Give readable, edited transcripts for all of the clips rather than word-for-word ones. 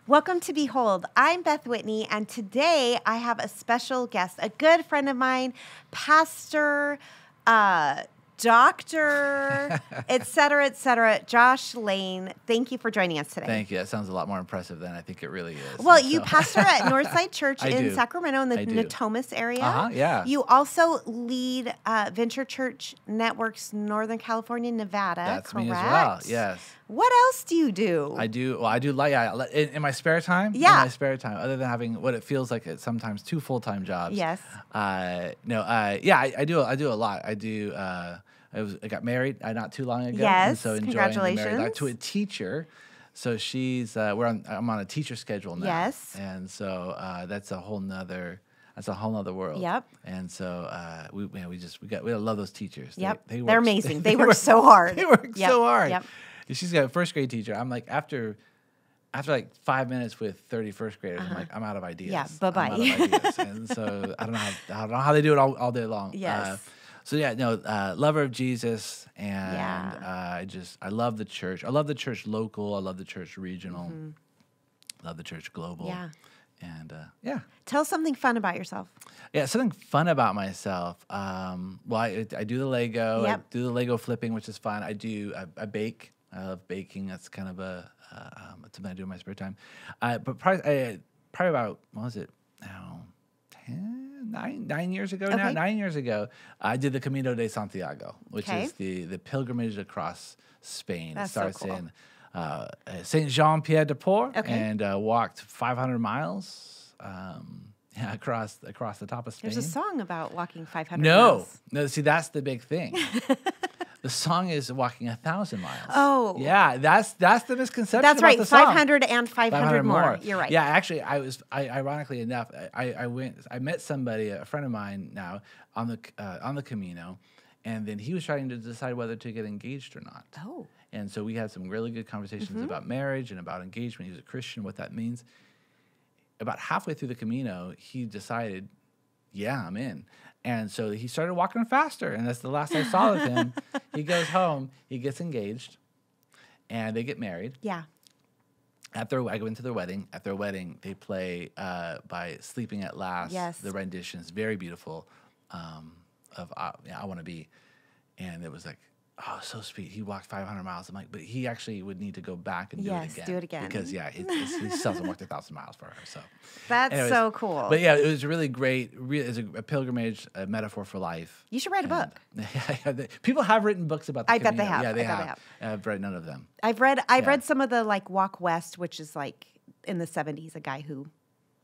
Welcome to Behold. I'm Beth Whitney, and today I have a special guest, a good friend of mine, pastor, doctor, et cetera, Josh Lane. Thank you for joining us today. Thank you. That sounds a lot more impressive than I think it really is. Well, you pastor at Northside Church in do. Sacramento in the Natomas area. Yeah. You also lead Venture Church Network's Northern California, Nevada. That's correct? me as well. Yes. What else do you do? I do. Well, I do like in my spare time. Yeah. In my spare time, other than having what it feels like it's sometimes 2 full-time jobs. Yes. I do a lot. I got married not too long ago. Yes. And so enjoying Congratulations. the married life to a teacher. So she's I'm on a teacher schedule now. Yes. And so that's a whole nother world. Yep. And so we love those teachers. Yep. They're They're amazing. They work so hard. They work so hard. Yep. She's got a first grade teacher. I'm like, after like 5 minutes with 30 first graders, I'm like, I'm out of ideas. Yeah, bye-bye. I'm out of ideas. And so I don't know how they do it all day long. Yes. Lover of Jesus, and I love the church. I love the church local. I love the church regional. I love the church global. Yeah. And Tell us something fun about yourself. Yeah, something fun about myself. I do the Lego. Yep. I do the Lego flipping, which is fun. I bake. I love baking. That's kind of something I do in my spare time. But probably about, what was it now? 9 years ago now. Okay. 9 years ago, I did the Camino de Santiago, which Okay. is the pilgrimage across Spain. That's it starts so cool. in Saint Jean Pied de Port, Okay. and walked 500 miles. Across the top of Spain. There's a song about walking 500 No. miles. No, see, that's the big thing. The song is walking 1,000 miles. Oh. Yeah, that's the misconception. That's about right. the song. 500 and 500 more. You're right. Yeah, actually, ironically enough, I met somebody, a friend of mine now, on the Camino, and then he was trying to decide whether to get engaged or not. Oh. And so we had some really good conversations about marriage and about engagement. He was a Christian, what that means. About halfway through the Camino, he decided, yeah, I'm in. And so he started walking faster, and that's the last I saw of him. He goes home, he gets engaged, and they get married. Yeah. I go into their wedding. At their wedding, they play by Sleeping at Last. Yes. The rendition is very beautiful of I Want to Be. And it was like, oh, so sweet. He walked 500 miles. I'm like, but he actually would need to go back and do it again. Yes, do it again. Because, he still hasn't walked 1,000 miles for her. So That's anyways, so cool. But yeah, it was really great. It's a pilgrimage, a metaphor for life. You should write a book. People have written books about the I bet they Camino. have. Yeah, they I bet have. I've read none of them. I've read some of the Walk West, which is in the 70s, a guy who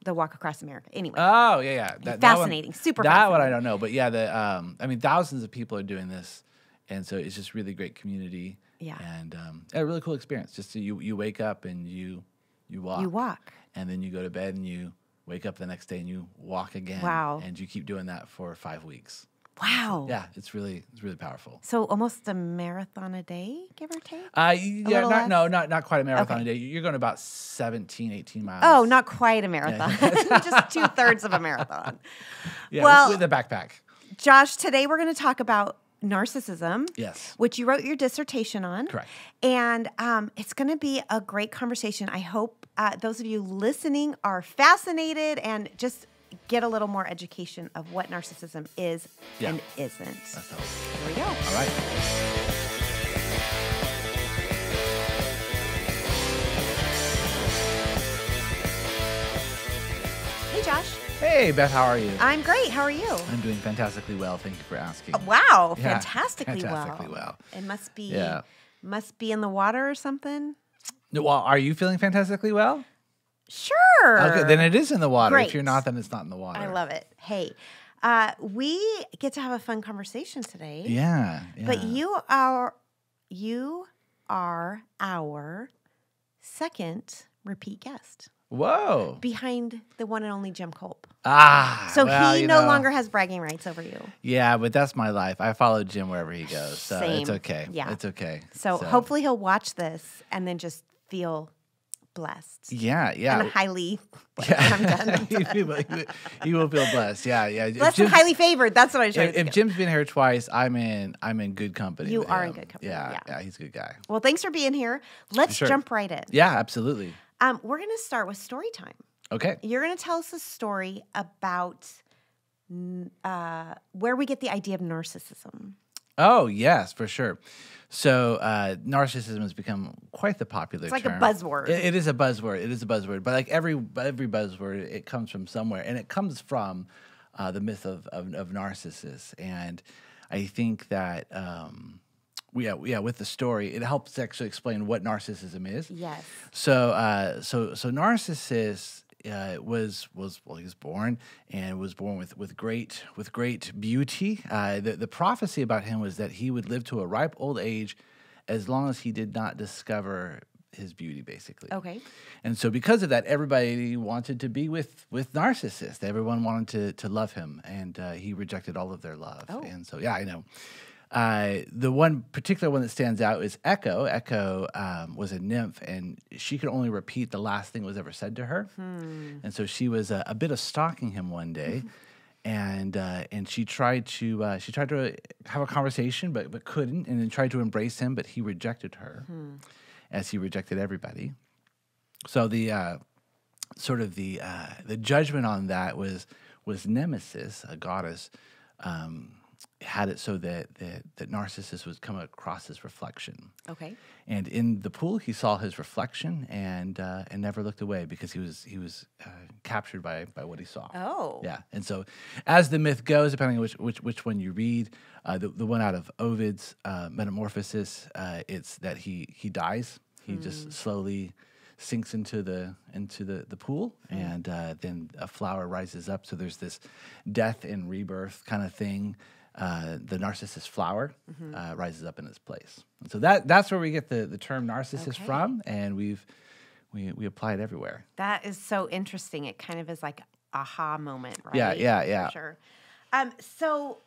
the Walk Across America. Anyway. Oh, yeah. Fascinating. Super that fascinating. one I don't know. But yeah, thousands of people are doing this. And so it's just really great community. Yeah. And a really cool experience. Just you wake up and you walk. You walk. And then you go to bed and you wake up the next day and you walk again. Wow. And you keep doing that for 5 weeks. Wow. Yeah, it's really powerful. So almost a marathon a day, give or take? Not quite a marathon Okay. a day. You're going about 17, 18 miles. Oh, not quite a marathon. Just 2/3 of a marathon. Yeah, well, with a backpack. Josh, today we're going to talk about narcissism. Yes. Which you wrote your dissertation on. Correct. And it's going to be a great conversation. I hope those of you listening are fascinated and just get a little more education of what narcissism is and isn't. That's the Here hope. we go. All right. Hey, Josh. Hey, Beth, how are you? I'm great. How are you? I'm doing fantastically well. Thank you for asking. Wow. Yeah, Fantastically well. It must be Yeah. in the water or something. No, well, are you feeling fantastically well? Sure. Okay, then it is in the water. Great. If you're not, then it's not in the water. I love it. Hey, we get to have a fun conversation today. Yeah. But you are our second repeat guest Whoa. behind the one and only Jim Culp. So he no longer has bragging rights over you. Yeah, but that's my life. I follow Jim wherever he goes. So Same. it's okay. Yeah. It's okay. So hopefully he'll watch this and then just feel blessed. Yeah. And highly I'm done. he will feel blessed. Yeah. Blessed and highly favored. That's what I was trying to If think of. Jim's been here twice, I'm in good company. You with are him. in good company. Yeah, he's a good guy. Well, thanks for being here. Let's Sure. jump right in. Yeah, absolutely. We're going to start with story time. Okay. You're going to tell us a story about where we get the idea of narcissism. Oh, yes, for sure. So narcissism has become quite the popular term. It's like a buzzword. It is a buzzword. It is a buzzword. But like every buzzword, it comes from somewhere. And it comes from the myth of Narcissus. And I think that, with the story, it helps actually explain what narcissism is. Yes. So Narcissus was born with great beauty. The prophecy about him was that he would live to a ripe old age, as long as he did not discover his beauty, basically. Okay. And so because of that, everybody wanted to be with Narcissus. Everyone wanted to love him, and he rejected all of their love. Oh. And so, I know. The one particular one that stands out is Echo. Echo was a nymph, and she could only repeat the last thing that was ever said to her. And so she was a bit of stalking him one day, and she tried to have a conversation, but couldn't, and then tried to embrace him, but he rejected her, as he rejected everybody. So the judgment on that was Nemesis, a goddess. Had it so that Narcissus would come across his reflection. Okay. And in the pool, he saw his reflection and never looked away, because he was captured by what he saw. Oh. Yeah. And so, as the myth goes, depending on which one you read, the one out of Ovid's Metamorphosis, it's that he dies. He just slowly sinks into the pool, and then a flower rises up. So there's this death and rebirth kind of thing. The narcissus flower rises up in its place. And so that's where we get the term narcissist from, and we apply it everywhere. That is so interesting. It kind of is like aha moment, right? Yeah. For sure. So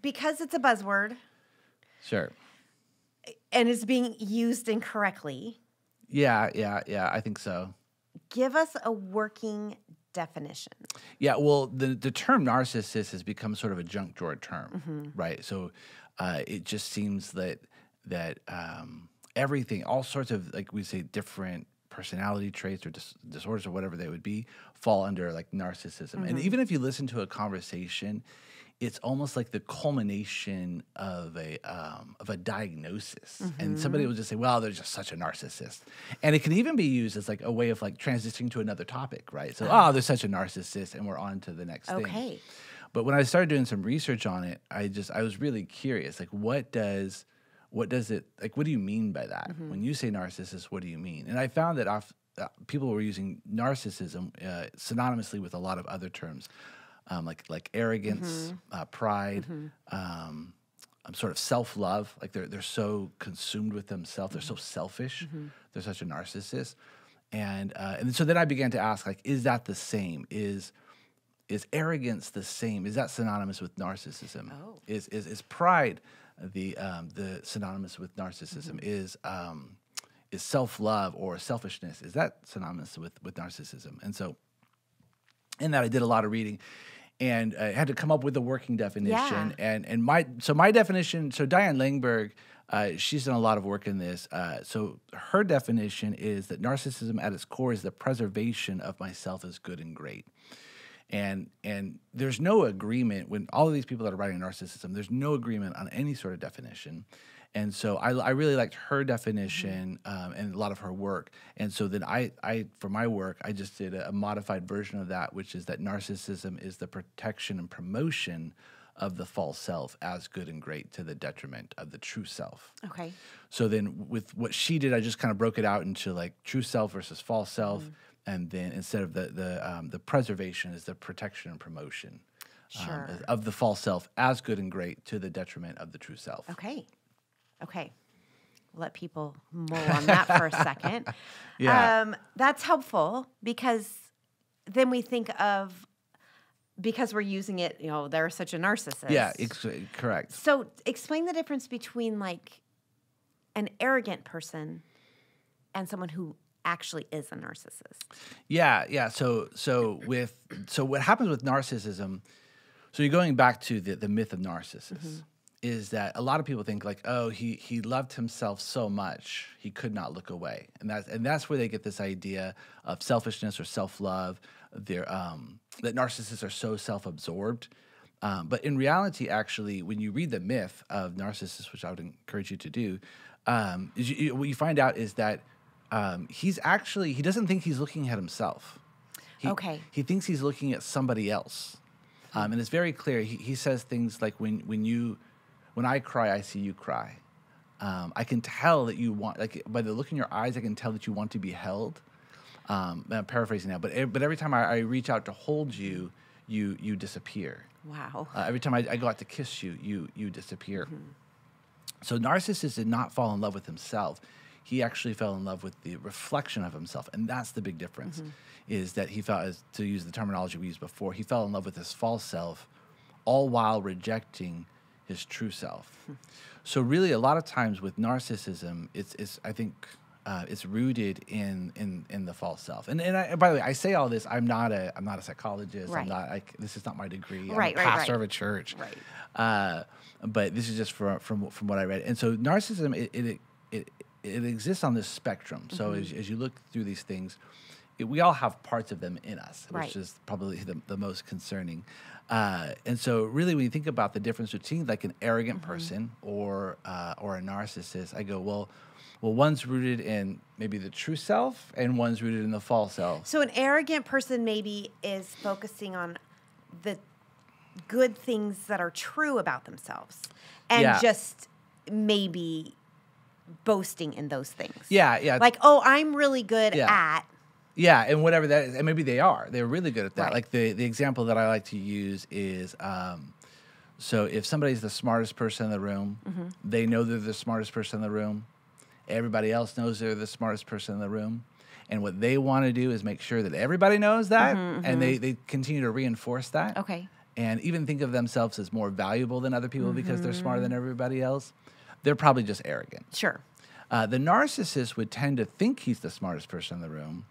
because it's a buzzword, Sure. and is being used incorrectly, Yeah, I think so. give us a working definition. Yeah, well, the term narcissist has become sort of a junk drawer term, right? So it just seems that everything, all sorts of, like we say, different personality traits or disorders or whatever they would be, fall under like narcissism. And even if you listen to a conversation, it's almost like the culmination of a diagnosis. And somebody will just say, well, they're just such a narcissist. And it can even be used as like a way of like transitioning to another topic, right? So, they're such a narcissist, and we're on to the next thing. Okay. But when I started doing some research on it, I was really curious, like what do you mean by that? When you say narcissist, what do you mean? And I found that people were using narcissism synonymously with a lot of other terms. Like arrogance, pride, sort of self-love. Like they're so consumed with themselves. They're so selfish. They're such a narcissist. And so then I began to ask, like, is that the same? Is arrogance the same? Is that synonymous with narcissism? Oh. Is pride the synonymous with narcissism? Is self-love or selfishness, is that synonymous with narcissism? And so in that I did a lot of reading. And I had to come up with a working definition. Yeah. And my definition, so Diane Langberg, she's done a lot of work in this. So her definition is that narcissism at its core is the preservation of myself as good and great. And there's no agreement when all of these people that are writing narcissism, there's no agreement on any sort of definition. And so I really liked her definition and a lot of her work. And so then I for my work, I just did a modified version of that, which is that narcissism is the protection and promotion of the false self as good and great to the detriment of the true self. Okay. So then with what she did, I just kind of broke it out into like true self versus false self. And then instead of the preservation is the protection and promotion of the false self as good and great to the detriment of the true self. Okay. Let people mull on that for a second. Yeah. That's helpful because then we think of, because we're using it, they're such a narcissist. Yeah, correct. So explain the difference between like an arrogant person and someone who actually is a narcissist. Yeah. So what happens with narcissism, so you're going back to the myth of Narcissus. is that a lot of people think like, oh, he loved himself so much he could not look away, and that's where they get this idea of selfishness or self-love. That narcissists are so self-absorbed, but in reality, actually, when you read the myth of narcissists, which I would encourage you to do, what you find out is that he doesn't think he's looking at himself. He thinks he's looking at somebody else, and it's very clear. He says things like, when I cry, I see you cry. I can tell that you want, like by the look in your eyes, I can tell that you want to be held. I'm paraphrasing now, but every time I reach out to hold you, you disappear. Wow. Every time I go out to kiss you, you disappear. So Narcissus did not fall in love with himself. He actually fell in love with the reflection of himself, and that's the big difference. Is that he felt, to use the terminology we used before, he fell in love with his false self, all while rejecting his true self. So really, a lot of times with narcissism, I think it's rooted in the false self. And by the way, I say all this. I'm not a psychologist. Right. This is not my degree. Right, I'm a pastor of a church. Right. But this is just from what I read. And so narcissism it exists on this spectrum. So as you look through these things, we all have parts of them in us, which is probably the most concerning. And so really when you think about the difference between like an arrogant person or a narcissist, I go, well, one's rooted in maybe the true self and one's rooted in the false self. So an arrogant person maybe is focusing on the good things that are true about themselves and just maybe boasting in those things. Yeah. Like, oh, I'm really good at. Yeah, and whatever that is, and maybe they are. They're really good at that. Right. Like the example that I like to use is, so if somebody's the smartest person in the room, they know they're the smartest person in the room. Everybody else knows they're the smartest person in the room. And what they want to do is make sure that everybody knows that, and they continue to reinforce that. Okay. And even think of themselves as more valuable than other people because they're smarter than everybody else. They're probably just arrogant. Sure. The narcissist would tend to think he's the smartest person in the room.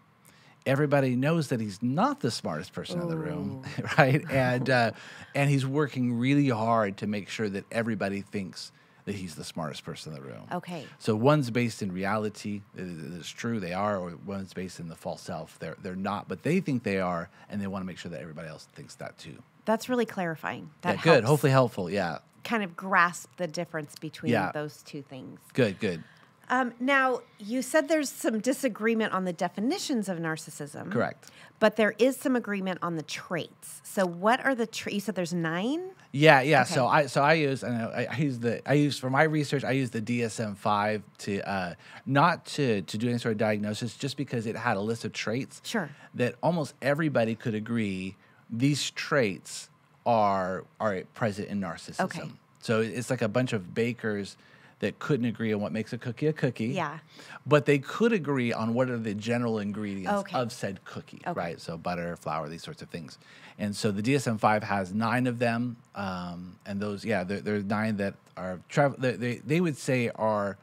Everybody knows that he's not the smartest person in the room, right? And he's working really hard to make sure that everybody thinks that he's the smartest person in the room. Okay. So one's based in reality, it's true, they are, or one's based in the false self. They're not, but they think they are, and they want to make sure that everybody else thinks that too. That's really clarifying. That helps. Good. Hopefully helpful, yeah. Kind of grasp the difference between those two things. Good. Now, you said there's some disagreement on the definitions of narcissism. Correct. But there is some agreement on the traits. So what are the traits? You said there's 9? Yeah. Okay. So I use for my research, I use the DSM-5 to not to do any sort of diagnosis, just because it had a list of traits that almost everybody could agree these traits are present in narcissism. Okay. So it's like a bunch of bakers that couldn't agree on what makes a cookie. Yeah. But they could agree on what are the general ingredients of said cookie, right? So butter, flour, these sorts of things. And so the DSM-5 has 9 of them. And those, there's 9 that are, they would say are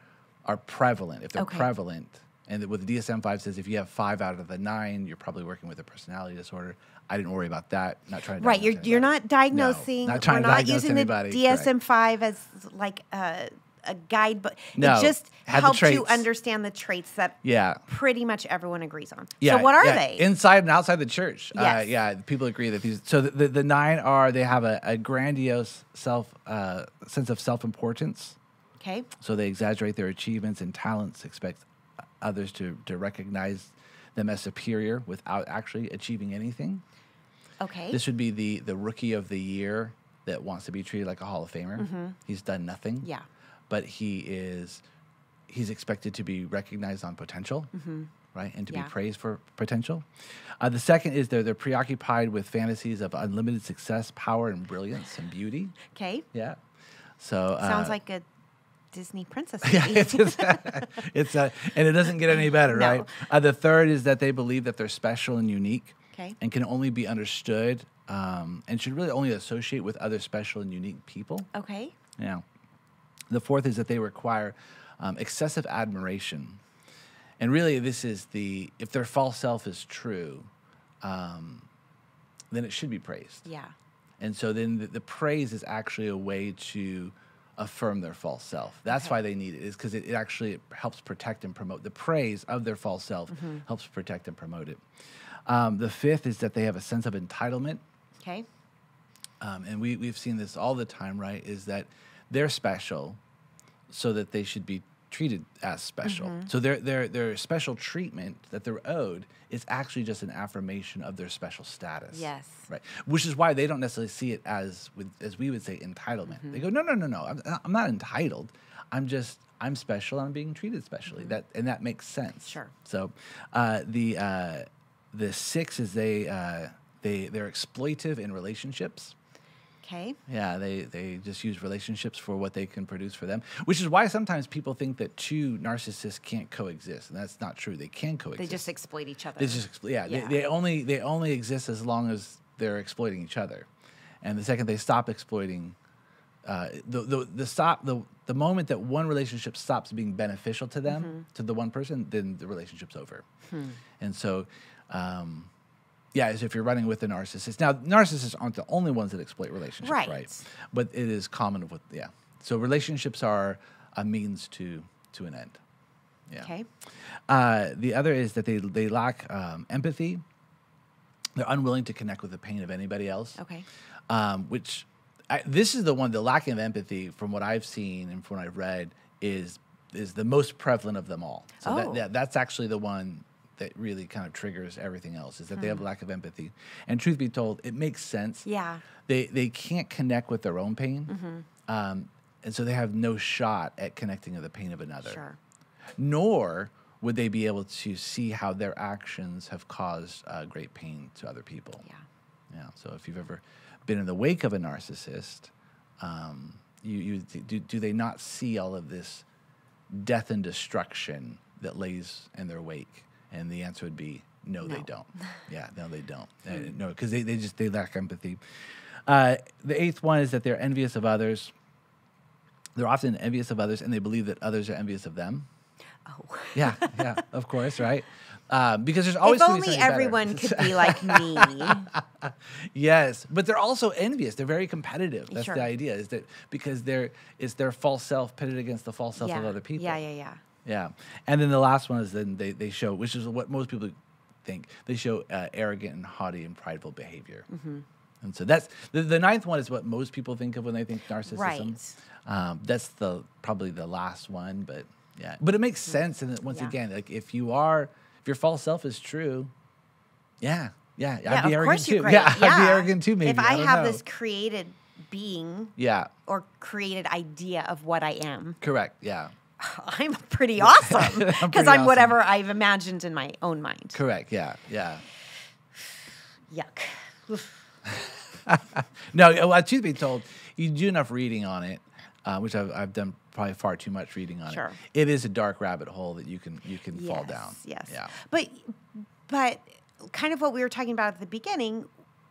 prevalent. If they're prevalent, and with the DSM-5 says if you have 5 out of the 9, you're probably working with a personality disorder. I didn't worry about that. Not trying to diagnose you're not diagnosing. No, not trying to diagnose anybody. We're not using the DSM-5 as like a guidebook. No, it just helps you understand the traits that pretty much everyone agrees on. So what are they? Inside and outside the church. Yes. People agree that these. So the 9 are, they have a grandiose sense of self-importance. Okay. So they exaggerate their achievements and talents, expect others to recognize them as superior without actually achieving anything. Okay. This would be the rookie of the year that wants to be treated like a Hall of Famer. He's done nothing. Yeah. But he's expected to be recognized on potential, right? And to be praised for potential. The second is they're preoccupied with fantasies of unlimited success, power, and brilliance and beauty. Okay. Yeah. So sounds like a Disney princess. Yeah, it's and it doesn't get any better, right? The third is that they believe that they're special and unique, and can only be understood, and should really only associate with other special and unique people. Okay. Yeah. The fourth is that they require excessive admiration. And really, this is if their false self is true, then it should be praised. Yeah. And so then the praise is actually a way to affirm their false self. That's why they need it, is because it actually helps protect and promote the praise of their false self, helps protect and promote it. The fifth is that they have a sense of entitlement. Okay. And we've seen this all the time, right? Is that they're special, so that they should be treated as special. So their special treatment that they're owed is actually just an affirmation of their special status. Yes. Right. Which is why they don't necessarily see it as we would say, entitlement. They go, no. I'm not entitled. I'm special. I'm being treated specially. That makes sense. Sure. So the six is they're exploitive in relationships. Okay. Yeah, they just use relationships for what they can produce for them, which is why sometimes people think that two narcissists can't coexist, and that's not true. They can coexist. They just exploit each other. They only exist as long as they're exploiting each other, and the second they stop exploiting, the moment that one relationship stops being beneficial to them, to the one person, then the relationship's over, and so. Yeah, as if you're running with a narcissist. Now, narcissists aren't the only ones that exploit relationships, right? But it is common with, So relationships are a means to an end. Yeah. Okay. The other is that they lack empathy. They're unwilling to connect with the pain of anybody else. Okay. This is the one, the lacking of empathy, from what I've seen and from what I've read, is the most prevalent of them all. So that's actually the one that really kind of triggers everything else, is that they have a lack of empathy. And truth be told, it makes sense. Yeah. They can't connect with their own pain. And so they have no shot at connecting with the pain of another. Sure. Nor would they be able to see how their actions have caused great pain to other people. Yeah. So if you've ever been in the wake of a narcissist, do they not see all of this death and destruction that lays in their wake? And the answer would be no. They don't. Yeah, no, they don't. No, because they lack empathy. The eighth one is that they're envious of others. They're often envious of others, and they believe that others are envious of them. Oh. Yeah, of course, right? Because there's always if only everyone could be like me. Yes, but they're also envious. They're very competitive. That's the idea, is that because it's their false self pitted against the false self of other people. Yeah. And then the last one is then they show, which is what most people think, they show arrogant and haughty and prideful behavior. And so that's the ninth one is what most people think of when they think narcissism. Right. That's probably the last one, but but it makes sense. And once again, like if your false self is true, I'd be arrogant too. I'd be arrogant too. Maybe if I have this created being, or created idea of what I am, correct. Yeah. I'm pretty awesome because I'm whatever I've imagined in my own mind. Correct. Yeah. Yuck. No, truth be told, you do enough reading on it, which I've done probably far too much reading on it. It is a dark rabbit hole that you can fall down. Yes. Yeah. But kind of what we were talking about at the beginning,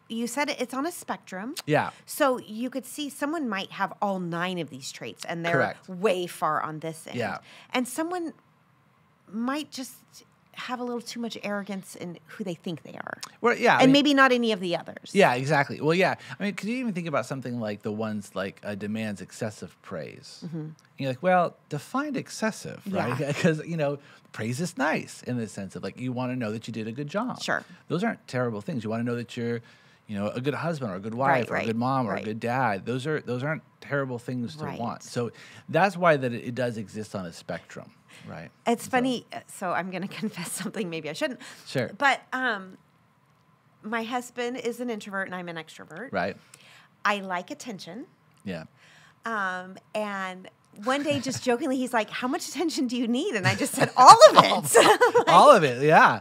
you said it's on a spectrum. Yeah. So you could see someone might have all 9 of these traits, and they're way far on this end. Yeah. And someone might just have a little too much arrogance in who they think they are. Well, yeah. And maybe not any of the others. Yeah, exactly. Well, yeah. I mean, could you even think about something like the ones like demands excessive praise? And you're like, well, define excessive, right? Because, praise is nice in the sense of like you want to know that you did a good job. Sure. Those aren't terrible things. You want to know that you're a good husband or a good wife or a good mom or a good dad. Those aren't terrible things to want. So that's why that it does exist on a spectrum, right? It's funny. So I'm going to confess something. Maybe I shouldn't. Sure. But my husband is an introvert and I'm an extrovert. Right. I like attention. Yeah. And one day, just jokingly, he's like, "How much attention do you need?" And I just said, "All of it." Like, all of it. Yeah.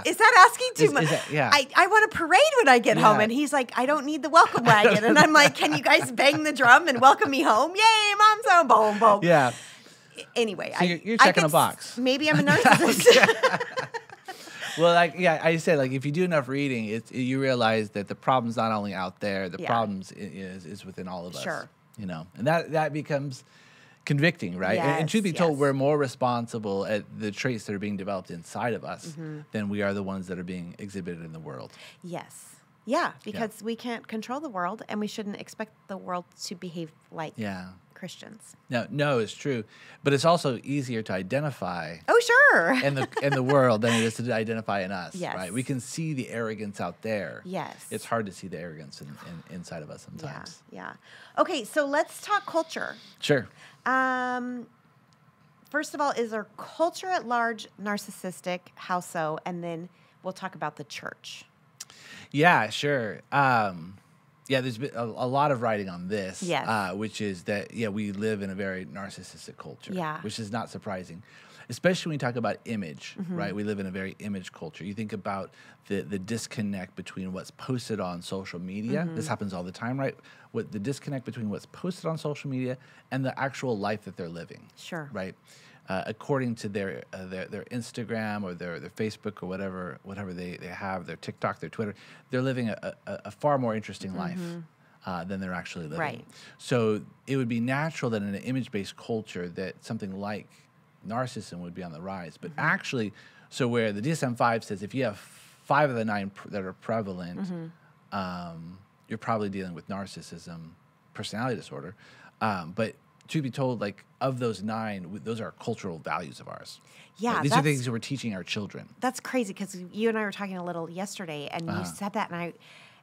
Is that asking too much? I want a parade when I get home. And he's like, "I don't need the welcome wagon." And I'm like, "Can you guys bang the drum and welcome me home? Yay, mom's home, boom, boom." Yeah. Anyway, so you're checking a box. Maybe I'm a narcissist. Well, I said, if you do enough reading, you realize that the problem's not only out there. The problems is within all of us. Sure. And that becomes convicting, right? Yes, and truth be told, we're more responsible at the traits that are being developed inside of us than we are the ones that are being exhibited in the world. Yes. Yeah, because we can't control the world, and we shouldn't expect the world to behave like Christians. No, it's true, but it's also easier to identify. Oh, sure. in the world than it is to identify in us. Yes. Right? We can see the arrogance out there. Yes. It's hard to see the arrogance inside of us sometimes. Yeah. Okay, so let's talk culture. Sure. First of all, is our culture at large narcissistic? How so? And then we'll talk about the church. Yeah, sure. There's been a lot of writing on this, Yes. which is that, we live in a very narcissistic culture, Yeah. which is not surprising, especially when you talk about image, right? We live in a very image culture. You think about the disconnect between what's posted on social media. This happens all the time, right? The disconnect between what's posted on social media and the actual life that they're living. Sure. Right? According to their Instagram or their Facebook or whatever they have, their TikTok, their Twitter, they're living a far more interesting life than they're actually living. Right. So it would be natural that in an image-based culture that something like narcissism would be on the rise. But actually, so where the DSM-5 says if you have 5 of the 9 that are prevalent, you're probably dealing with narcissism, personality disorder. But to be told, like, of those 9, those are cultural values of ours. Yeah. These are things that we're teaching our children. That's crazy because you and I were talking a little yesterday, and you said that, and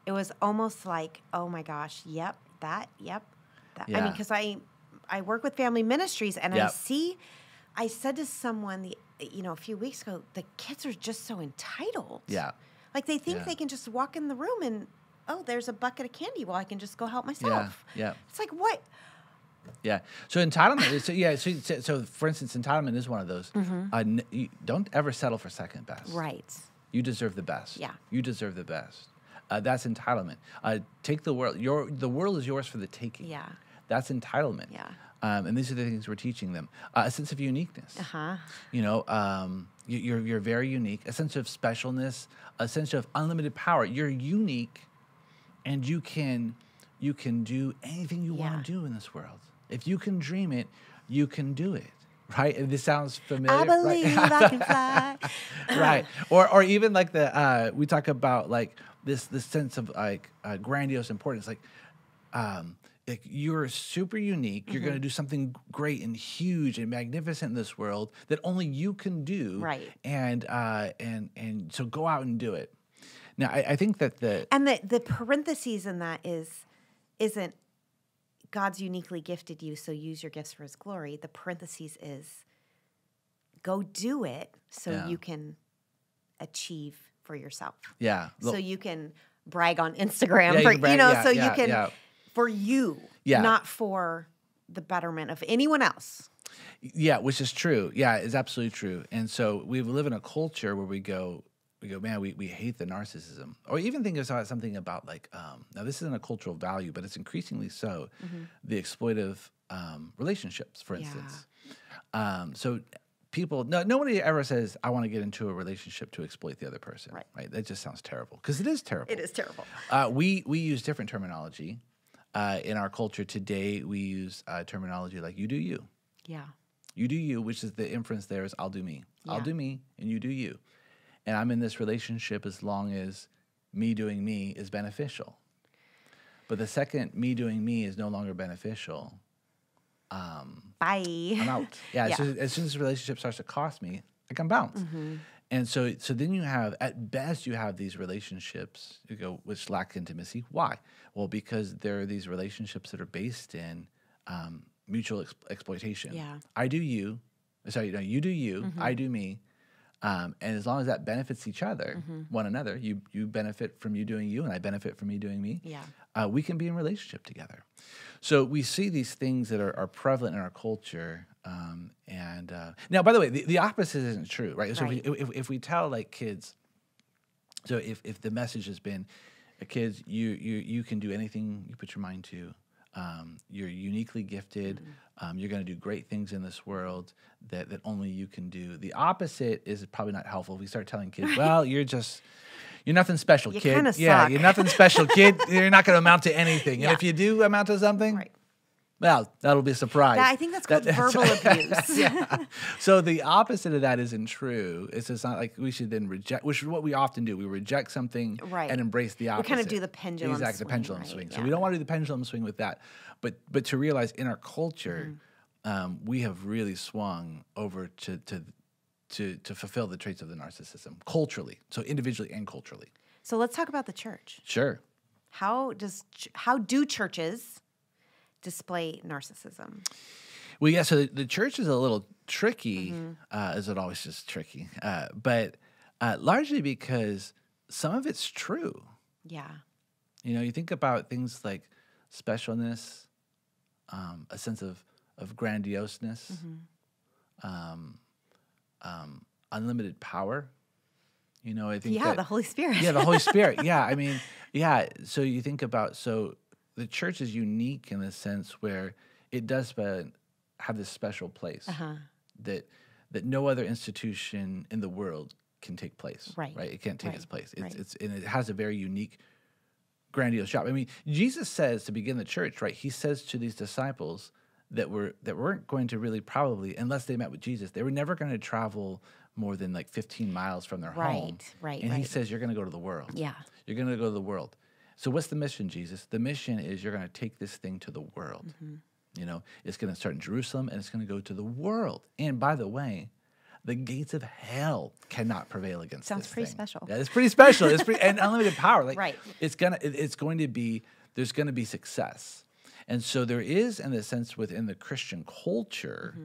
it was almost like, oh my gosh, yep. That. Yeah. I mean, because I work with family ministries, and I said to someone, a few weeks ago, the kids are just so entitled. Yeah. Like they think they can just walk in the room and, oh, there's a bucket of candy. Well, I can just go help myself. Yeah. It's like, what? Yeah. So entitlement is, so for instance, entitlement is one of those. You don't ever settle for second best. Right. You deserve the best. Yeah. You deserve the best. That's entitlement. Take the world. The world is yours for the taking. Yeah. That's entitlement. Yeah. And these are the things we're teaching them. A sense of uniqueness. You're very unique. A sense of specialness. A sense of unlimited power. You're unique, and you can do anything you want to do in this world. If you can dream it, you can do it. Right? And this sounds familiar. I believe I can fly. Right. Or even like we talk about like this sense of like grandiose importance. Like you're super unique. You're going to do something great and huge and magnificent in this world that only you can do. Right. And so go out and do it. Now, I think that the parentheses in that isn't God's uniquely gifted you, so use your gifts for his glory. The parentheses is go do it so you can achieve for yourself. Yeah. So you can brag on Instagram for you, not for the betterment of anyone else. Yeah, which is true. Yeah, it's absolutely true. And so we live in a culture where we go, man, we hate the narcissism. Or even think of something about like, now this isn't a cultural value, but it's increasingly so, the exploitive relationships, for instance. So people, nobody ever says, I want to get into a relationship to exploit the other person. Right? That just sounds terrible, because it is terrible. It is terrible. We use different terminology. In our culture today, we use terminology like you do you. Yeah. You do you, which is the inference there is I'll do me. Yeah. I'll do me and you do you. And I'm in this relationship as long as me doing me is beneficial. But the second me doing me is no longer beneficial, bye. I'm out. Yeah. So as soon as the relationship starts to cost me, I can bounce. And so then you have, at best, you have these relationships which lack intimacy. Why? Well, because there are these relationships that are based in mutual exploitation. Yeah. I do you. Sorry, no, you do you. I do me. And as long as that benefits each other, one another, you benefit from you doing you, and I benefit from me doing me. Yeah. We can be in relationship together. So we see these things that are prevalent in our culture. Now, by the way, the opposite isn't true, right? So if we tell like kids, so if the message has been, kids, you can do anything you put your mind to. You're uniquely gifted. You're going to do great things in this world that only you can do. The opposite is probably not helpful. If we start telling kids, well, you're nothing special, you kid. Suck. You're nothing special, kid. You're not going to amount to anything. And if you do amount to something, Well, that'll be a surprise. I think that's called verbal abuse. Yeah. So the opposite of that isn't true. It's just not like we should then reject, which is what we often do. We reject something and embrace the opposite. We kind of do the pendulum swing. Exactly, the pendulum swing. So we don't want to do the pendulum swing with that. But to realize in our culture, we have really swung over to fulfill the traits of the narcissism culturally. So individually and culturally. So let's talk about the church. Sure. How do churches display narcissism? Well, yeah, so the church is a little tricky, as it always is tricky, but largely because some of it's true. Yeah. You know, you think about things like specialness, a sense of grandioseness, unlimited power. You know, I think the Holy Spirit. Yeah, the Holy Spirit. Yeah, I mean, yeah. So you think about, so the church is unique in the sense where it does have this special place that no other institution in the world can take place. Right. It can't take its place. It's and it has a very unique, grandiose job. I mean, Jesus says to begin the church, right? He says to these disciples that weren't going to really probably, unless they met with Jesus, they were never going to travel more than like 15 miles from their home. And he says, you're going to go to the world. Yeah. You're going to go to the world. So what's the mission, Jesus? The mission is you're going to take this thing to the world. You know, it's going to start in Jerusalem and it's going to go to the world. And by the way, the gates of hell cannot prevail against Sounds this pretty thing. Special. Yeah, it's pretty special. It's pretty, and unlimited power. Like there's going to be success. And so there is, in the sense within the Christian culture,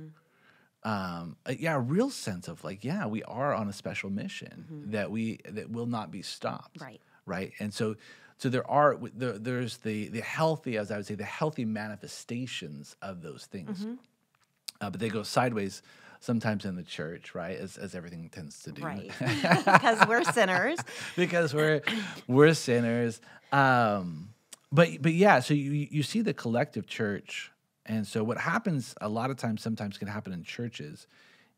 a real sense of like, we are on a special mission that will not be stopped. Right. And so there's the healthy, as I would say, the healthy manifestations of those things. But they go sideways sometimes in the church, right? As everything tends to do. Right. Because we're sinners. Because we're sinners. But yeah, so you see the collective church. And so what happens a lot of times, sometimes can happen in churches,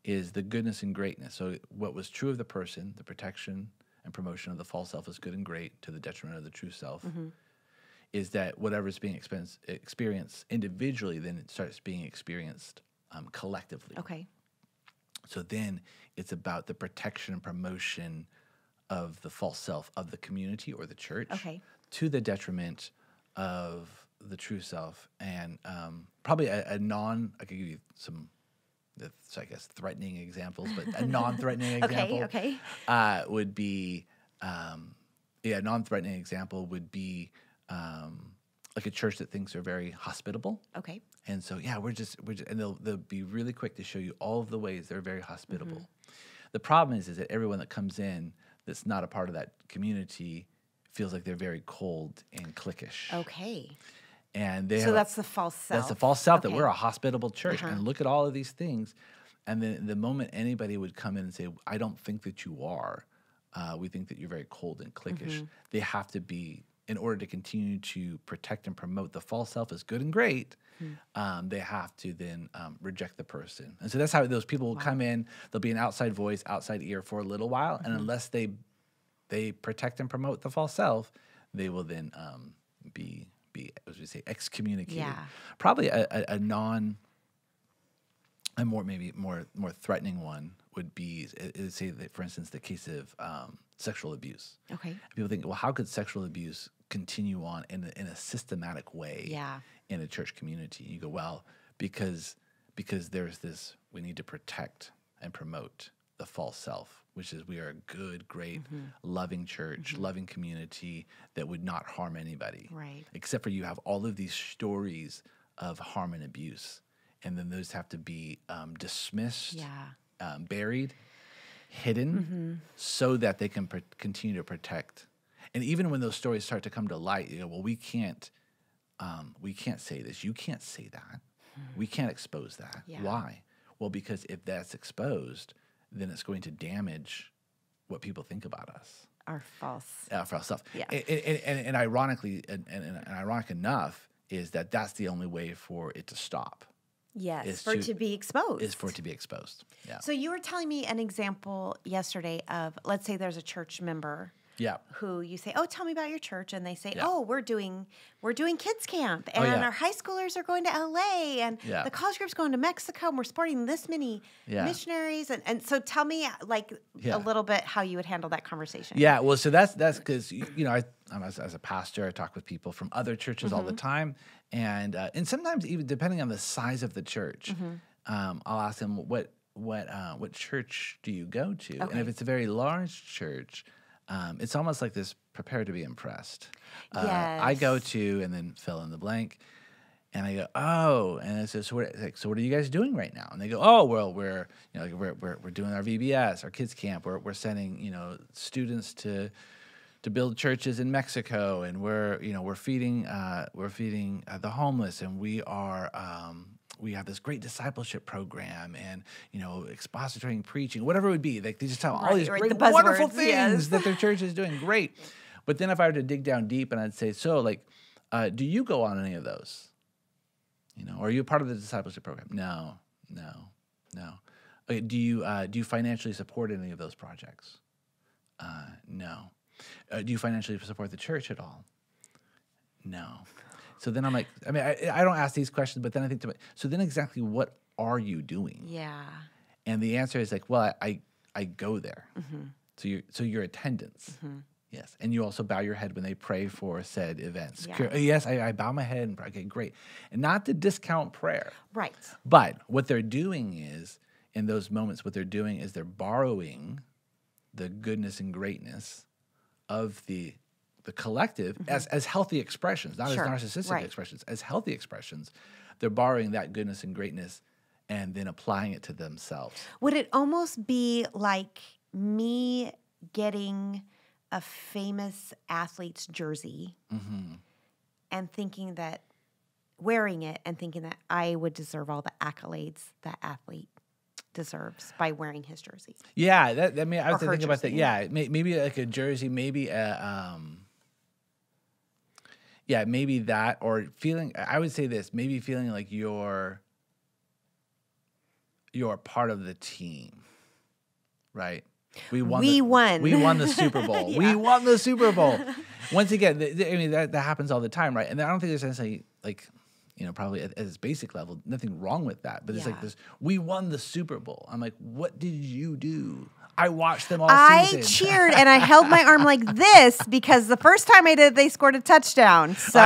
is the goodness and greatness. So what was true of the person, the protection and promotion of the false self is good and great to the detriment of the true self, is that whatever is being experienced individually, then it starts being experienced collectively. Okay. So then it's about the protection and promotion of the false self of the community or the church to the detriment of the true self. And probably I could give you some, I guess, threatening examples, but a non-threatening example would be, non-threatening example would be like a church that thinks they're very hospitable. Okay. And so, we're just, and they'll be really quick to show you all of the ways they're very hospitable. The problem is that everyone that comes in that's not a part of that community feels like they're very cold and cliquish. Okay. And that's the false self. That's the false self, that we're a hospitable church. And look at all of these things. And then the moment anybody would come in and say, I don't think that you are, we think that you're very cold and cliquish, they have to be, in order to continue to protect and promote the false self as good and great, they have to then reject the person. And so that's how those people will come in. There'll be an outside voice, outside ear for a little while. And unless they protect and promote the false self, they will then be, as we say, excommunicated. Yeah. Probably a more threatening one would be, say that, for instance, the case of sexual abuse. Okay. People think, well, how could sexual abuse continue on in a systematic way in a church community? You go, well, because there's this, we need to protect and promote the false self, which is we are a good, great, loving church, loving community that would not harm anybody. Right. Except for you have all of these stories of harm and abuse. And then those have to be dismissed, buried, hidden, so that they can continue to protect. And even when those stories start to come to light, you go, well, we can't say this. You can't say that. We can't expose that. Yeah. Why? Well, because if that's exposed, then it's going to damage what people think about us. Our false self. Yeah. And ironically, and ironic enough, is that that's the only way for it to stop. Yes, for it to be exposed. Is for it to be exposed. Yeah. So you were telling me an example yesterday of, let's say there's a church member Yeah. Who you say, "Oh, tell me about your church," and they say, Yeah. "Oh, we're doing kids camp, and our high schoolers are going to LA, and the college group's going to Mexico, and we're supporting this many missionaries." And so, tell me a little bit how you would handle that conversation. Yeah. Well, so that's because I'm as a pastor, I talk with people from other churches all the time, and sometimes even depending on the size of the church, I'll ask them what church do you go to, and if it's a very large church. It's almost like this prepare to be impressed. I go to, and then fill in the blank, and I go, oh, and it says, so what are you guys doing right now? And they go, oh, well, we're doing our VBS, our kids camp. We're sending students to build churches in Mexico, and we're feeding the homeless, and we have this great discipleship program, and expository preaching, whatever it would be. Like they just have all these great, wonderful things that their church is doing. Great, but then if I were to dig down deep, and I'd say, so do you go on any of those? Are you a part of the discipleship program? No. Okay, do you financially support any of those projects? No. Do you financially support the church at all? No. So then I'm like, I don't ask these questions, but then I think so then exactly what are you doing? Yeah. And the answer is like, well, I go there. So your attendance. Yes. And you also bow your head when they pray for said events. Yeah. Yes, I bow my head and pray. Okay, great. And not to discount prayer. Right. But what they're doing is, in those moments, what they're doing is they're borrowing the goodness and greatness of the collective as healthy expressions, not as narcissistic expressions, as healthy expressions. They're borrowing that goodness and greatness and then applying it to themselves. Would it almost be like me getting a famous athlete's jersey and thinking that, wearing it and thinking that I would deserve all the accolades that athlete deserves by wearing his jersey? Yeah, I have to think about that. Yeah, maybe like a jersey, maybe maybe that, or feeling, I would say this, maybe feeling like you're part of the team, right? We won the Super Bowl. We won the Super Bowl. Once again, that happens all the time, right? And I don't think there's necessarily probably at its basic level, nothing wrong with that. But it's like this, we won the Super Bowl. I'm like, what did you do? I watched them all season. I cheered and I held my arm like this because the first time I did, they scored a touchdown. So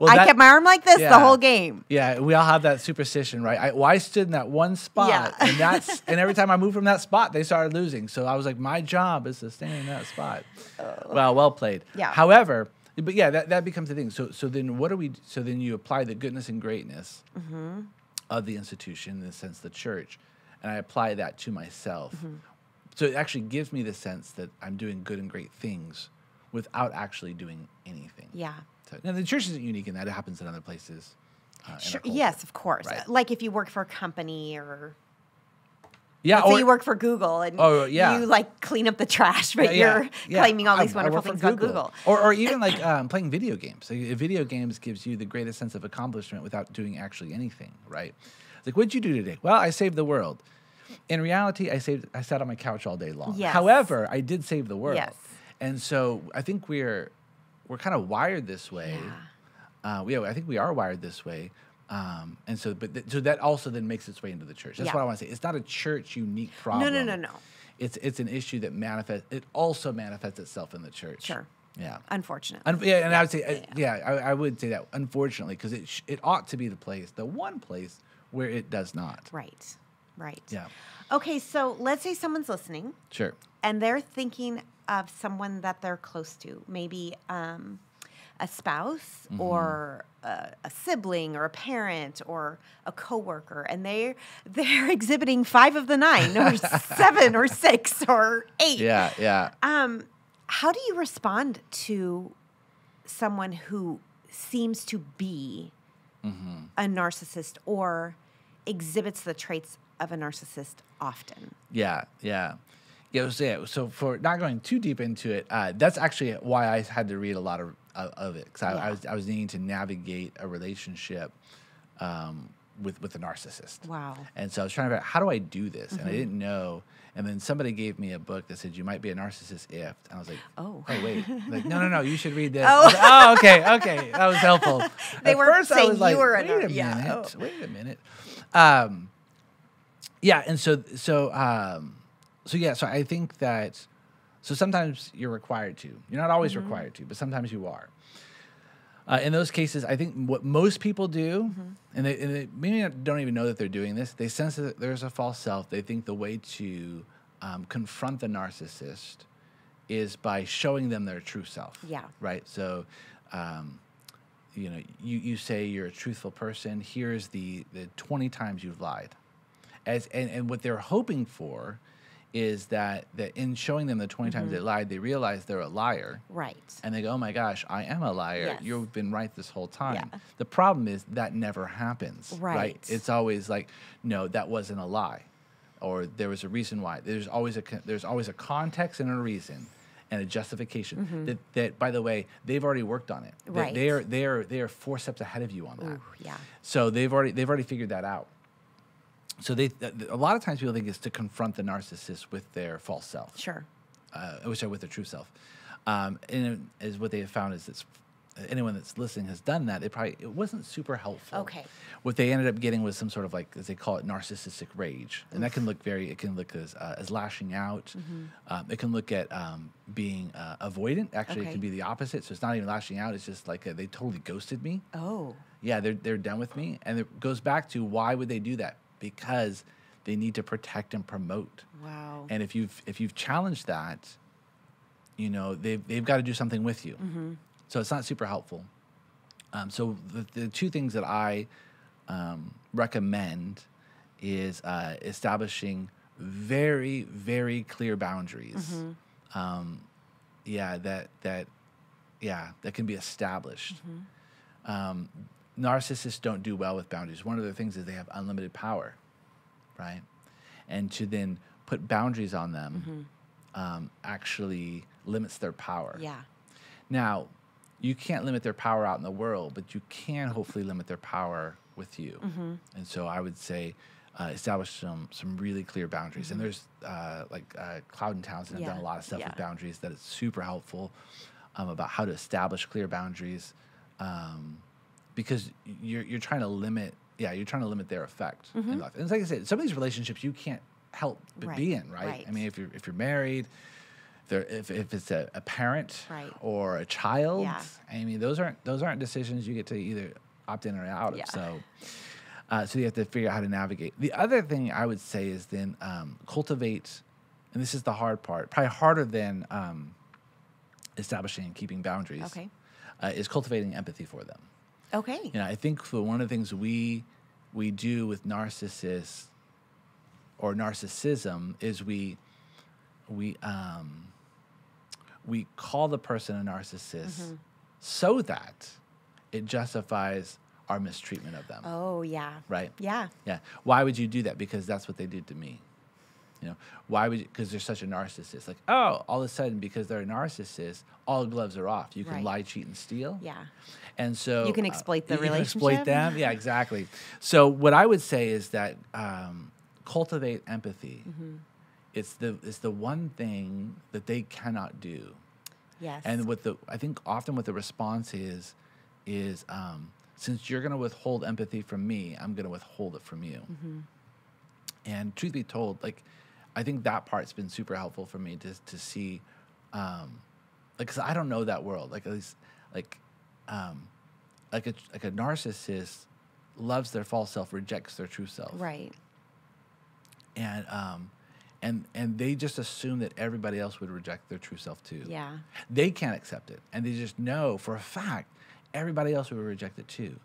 I kept my arm like this the whole game. Yeah, we all have that superstition, right? I stood in that one spot, and every time I moved from that spot, they started losing. So I was like, my job is to stay in that spot. Well played. Yeah. However, but that becomes the thing. So then what do we? So then you apply the goodness and greatness of the institution, in the sense the church, and I apply that to myself. So it actually gives me the sense that I'm doing good and great things without actually doing anything. Yeah. So, now the church isn't unique in that; it happens in other places. Sure. Yes, of course. Right. Like if you work for a company, or let's say you work for Google and you like clean up the trash, but you're claiming all these wonderful things about Google. Or even like playing video games. Like, video games gives you the greatest sense of accomplishment without doing actually anything, right? It's like, what'd you do today? Well, I saved the world. In reality, I sat on my couch all day long. Yes. However, I did save the world. Yes. And so I think we're kind of wired this way. Yeah. I think we are wired this way. And so, so that also then makes its way into the church. That's what I want to say. It's not a church unique problem. No. It's an issue that also manifests itself in the church. Sure. Yeah. Unfortunately. And I would say, I would say that unfortunately, because it ought to be the one place where it does not. Right. Yeah. Okay, so let's say someone's listening. Sure. And they're thinking of someone that they're close to, maybe a spouse or a sibling or a parent or a coworker, and they're exhibiting 5 of the 9 or 7 or 6 or 8. Yeah. How do you respond to someone who seems to be a narcissist or exhibits the traits of a narcissist often? Yeah. So for not going too deep into it, that's actually why I had to read a lot of it, because I was needing to navigate a relationship with a narcissist. Wow. And so I was trying to figure out, how do I do this? And I didn't know. And then somebody gave me a book that said, you might be a narcissist if. And I was like, oh wait. Like, no, you should read this. Oh, okay. That was helpful. They At weren't first, I saying was like, you were a wait a narcissist. minute. Wait a minute. And so I think that, so sometimes you're required to. You're not always required to, but sometimes you are. In those cases, I think what most people do, and they maybe don't even know that they're doing this, they sense that there's a false self. They think the way to confront the narcissist is by showing them their true self. Yeah. Right? So, you say you're a truthful person. Here's the 20 times you've lied. And what they're hoping for is that in showing them the 20 times they lied, they realize they're a liar. Right. And they go, oh my gosh, I am a liar. Yes. You've been right this whole time. Yeah. The problem is that never happens. Right. It's always like, no, that wasn't a lie. Or there was a reason why. There's always a context and a reason and a justification that, by the way, they've already worked on it. Right. They are 4 steps ahead of you on that. Ooh, yeah. So they've already figured that out. So a lot of times people think it's to confront the narcissist with their false self. Sure. With their true self. And as what they have found is that anyone that's listening has done that. It wasn't super helpful. Okay. What they ended up getting was some sort of, like, as they call it, narcissistic rage, and that can look as lashing out. It can look at being avoidant. Actually, it can be the opposite. So it's not even lashing out. It's just like they totally ghosted me. Oh. Yeah, they're done with me, and it goes back to, why would they do that? Because they need to protect and promote. Wow. And if you've challenged that, they've got to do something with you. So it's not super helpful. So the 2 things that I recommend is establishing very, very clear boundaries. That can be established. Narcissists don't do well with boundaries. One of the things is they have unlimited power, right? And to then put boundaries on them actually limits their power. Yeah. Now, you can't limit their power out in the world, but you can hopefully limit their power with you. And so I would say establish some really clear boundaries. And there's Cloud and Townsend have done a lot of stuff with boundaries that is super helpful about how to establish clear boundaries. Because you're trying to limit their effect in life. And it's like I said, some of these relationships you can't help but be in, right? I mean, if you're married, if it's a parent or a child, I mean, those aren't decisions you get to either opt in or out of. So you have to figure out how to navigate. The other thing I would say is then cultivate, and this is the hard part, probably harder than establishing and keeping boundaries. Okay. Is cultivating empathy for them. Okay. I think one of the things we do with narcissists or narcissism is we call the person a narcissist so that it justifies our mistreatment of them. Oh, yeah. Right? Yeah. Yeah. Why would you do that? Because that's what they did to me. Why would you? Because they're such a narcissist. Like, all of a sudden, because they're a narcissist, all gloves are off. You can lie, cheat, and steal. Yeah. And so you can exploit the relationship. You can exploit them. Yeah, exactly. So what I would say is that cultivate empathy. It's the one thing that they cannot do. Yes. And I think often what the response is since you're going to withhold empathy from me, I'm going to withhold it from you. And truth be told, I think that part's been super helpful for me to see, because I don't know that world. At least, a narcissist loves their false self, rejects their true self. Right. And they just assume that everybody else would reject their true self too. Yeah. They can't accept it, and they just know for a fact everybody else would reject it too.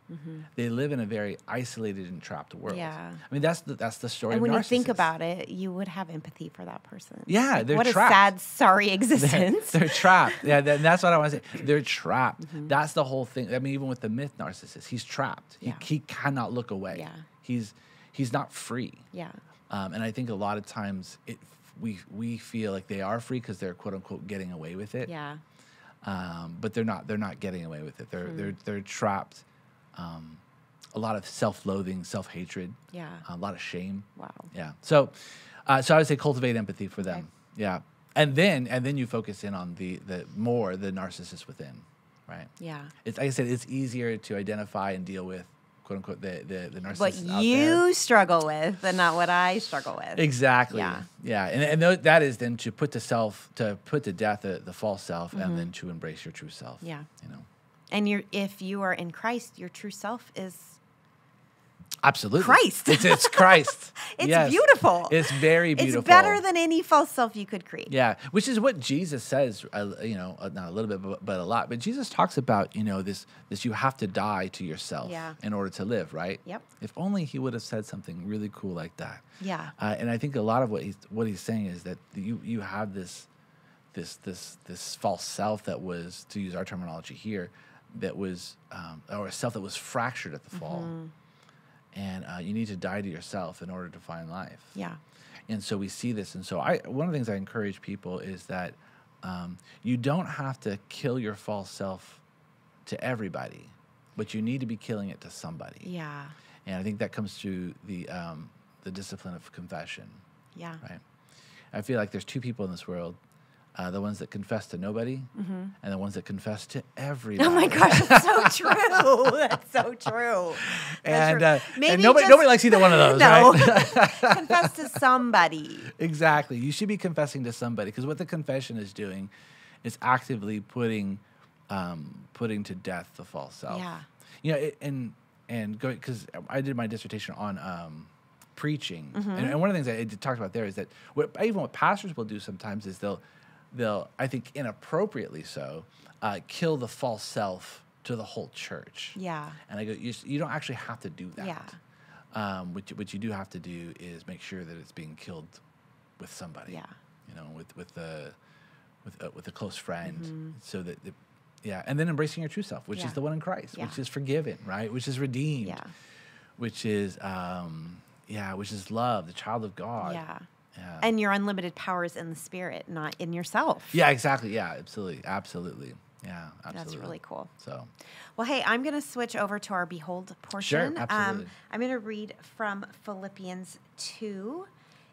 They live in a very isolated and trapped world. Yeah. I mean, that's the story and of when narcissists. you think about it, you would have empathy for that person. Yeah, they're what trapped. a sad, sorry existence. They're trapped. Yeah, that's what I want to say. They're trapped. That's the whole thing. I mean, even with the myth narcissist, he's trapped. He cannot look away. Yeah. He's not free. Yeah. And I think a lot of times we feel like they are free because they're quote unquote getting away with it. Yeah. But they're not getting away with it. They're trapped a lot of self-loathing, self-hatred. Yeah. A lot of shame. Wow. Yeah. So I would say cultivate empathy for them. Yeah. And then you focus in on the narcissist within, right? Yeah. It's like I said, it's easier to identify and deal with, quote unquote, the narcissist What out you there. struggle with and not what I struggle with. Exactly. Yeah. Yeah. And that is then to put to death the false self, and then to embrace your true self. Yeah. You know. And if you are in Christ, your true self is Absolutely. Christ. It's Christ. It's beautiful. It's very beautiful. It's better than any false self you could create. Yeah, which is what Jesus says, not a little bit, but a lot. But Jesus talks about, this you have to die to yourself in order to live, right? Yep. If only he would have said something really cool like that. Yeah. And I think a lot of what he's saying is that you have this false self that was, to use our terminology here, that was, or a self that was fractured at the fall. And you need to die to yourself in order to find life. Yeah. And so we see this. And so one of the things I encourage people is that you don't have to kill your false self to everybody, but you need to be killing it to somebody. Yeah. And I think that comes through the discipline of confession. Yeah. Right. I feel like there's two people in this world. The ones that confess to nobody, and the ones that confess to everybody. Oh my gosh, that's so true. That's so true. And Maybe nobody likes either one of those, no. right? Confess to somebody. Exactly. You should be confessing to somebody, because what the confession is doing is actively putting to death the false self. Yeah. And going, because I did my dissertation on preaching, and one of the things I talked about there is that even what pastors will do sometimes is they'll, I think inappropriately so, kill the false self to the whole church. Yeah. And I go, you don't actually have to do that. Yeah. What you do have to do is make sure that it's being killed with somebody. Yeah. With a close friend, so that and then embracing your true self, which is the one in Christ, which is forgiven, right? Which is redeemed, which is which is love, the child of God. Yeah. And your unlimited power is in the Spirit, not in yourself. Yeah, exactly. Yeah, absolutely. Absolutely. Yeah, absolutely. That's really cool. So, well, hey, I'm going to switch over to our Behold portion. Sure, absolutely. I'm going to read from Philippians 2.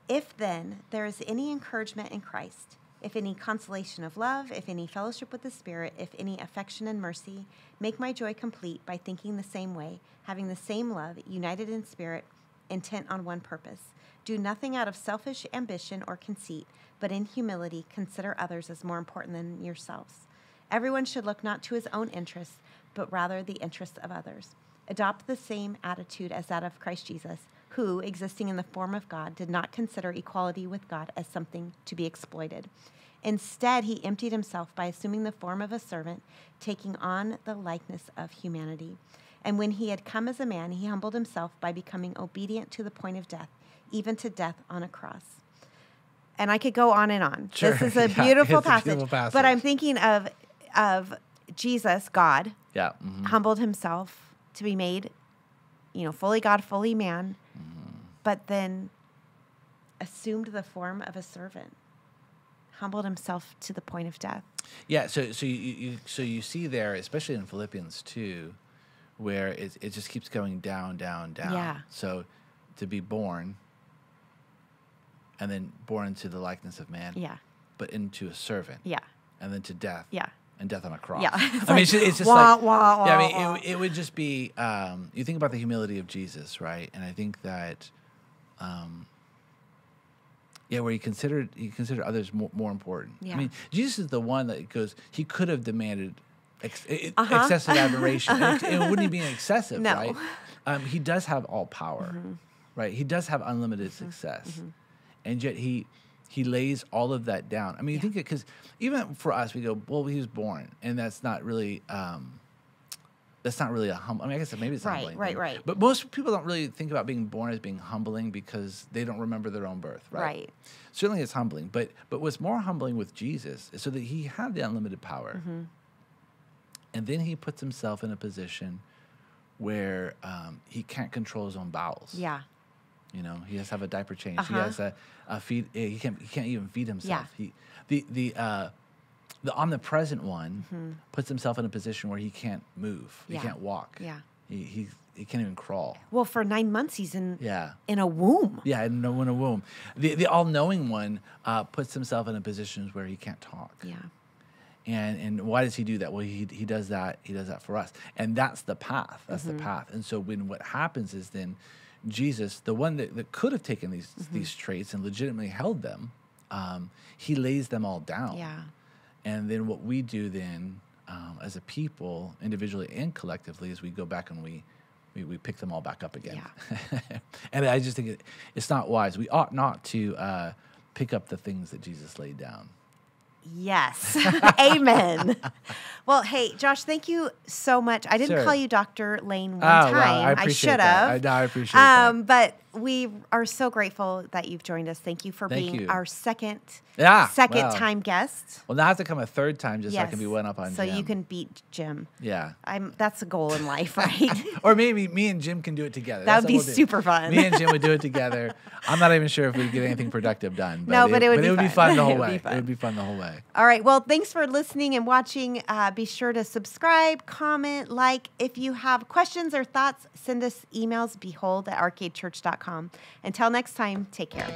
If then there is any encouragement in Christ, if any consolation of love, if any fellowship with the Spirit, if any affection and mercy, make my joy complete by thinking the same way, having the same love, united in spirit, intent on one purpose. Do nothing out of selfish ambition or conceit, but in humility consider others as more important than yourselves. Everyone should look not to his own interests, but rather the interests of others. Adopt the same attitude as that of Christ Jesus, who, existing in the form of God, did not consider equality with God as something to be exploited. Instead, he emptied himself by assuming the form of a servant, taking on the likeness of humanity. And when he had come as a man, he humbled himself by becoming obedient to the point of death, even to death on a cross. And I could go on and on. Sure. This is a beautiful passage. But I'm thinking of Jesus, God, humbled himself to be made, fully God, fully man, but then assumed the form of a servant, humbled himself to the point of death. Yeah. So you see there, especially in Philippians 2, where it just keeps going down, down, down. Yeah. So to be born, and then born into the likeness of man. Yeah. But into a servant. Yeah. And then to death. Yeah. And death on a cross. Yeah. It's just wah, like, wah, wah, yeah, I wah. mean, it would just be, you think about the humility of Jesus, right? And I think that, where he considered others more important. Yeah. I mean, Jesus is the one that goes, he could have demanded excessive admiration. And it wouldn't be excessive, No. right? He does have all power, right? He does have unlimited success. And yet he lays all of that down. I mean, you think it, because even for us, we go, well, he was born, and that's not really a humble. I mean, I guess maybe it's a humbling. Right. But most people don't really think about being born as being humbling because they don't remember their own birth, right? Right. Certainly, it's humbling. But what's more humbling with Jesus is so that he had the unlimited power, and then he puts himself in a position where he can't control his own bowels. Yeah. He has to have a diaper change. He has a feed. He can't even feed himself. Yeah. The omnipresent one puts himself in a position where he can't move. He Yeah. can't walk. Yeah. He can't even crawl. Well, for 9 months, he's in Yeah. in a womb. Yeah, in a womb. The all-knowing one puts himself in a position where he can't talk. Yeah. And why does he do that? Well, he does that. He does that for us, and that's the path. That's Mm-hmm. the path. And so what happens is then Jesus, the one that could have taken these traits and legitimately held them, he lays them all down. Yeah. And then what we do then, as a people, individually and collectively, is we go back and we pick them all back up again. Yeah. And I just think it's not wise. We ought not to pick up the things that Jesus laid down. Yes. Amen. Well, hey, Josh, thank you so much. I didn't Sure. call you Dr. Lane one Well, time. I appreciate should that. have. I appreciate that. But we are so grateful that you've joined us. Thank you for Thank being you. our second Wow. time guest. Well, now I have to come a third time just so I Yes. can be one up on So Jim. you can beat Jim. Yeah. That's a goal in life, right? Or maybe me and Jim can do it together. That That's would be what we'll do. super fun. Me and Jim would do it together. I'm not even sure if we'd get anything productive done. But No, but it would be be fun. fun the whole It would way. be fun. It would be fun the whole way. All right. Well, thanks for listening and watching. Be sure to subscribe, comment, like. If you have questions or thoughts, send us emails, behold@arcadechurch.com. Until next time, take care.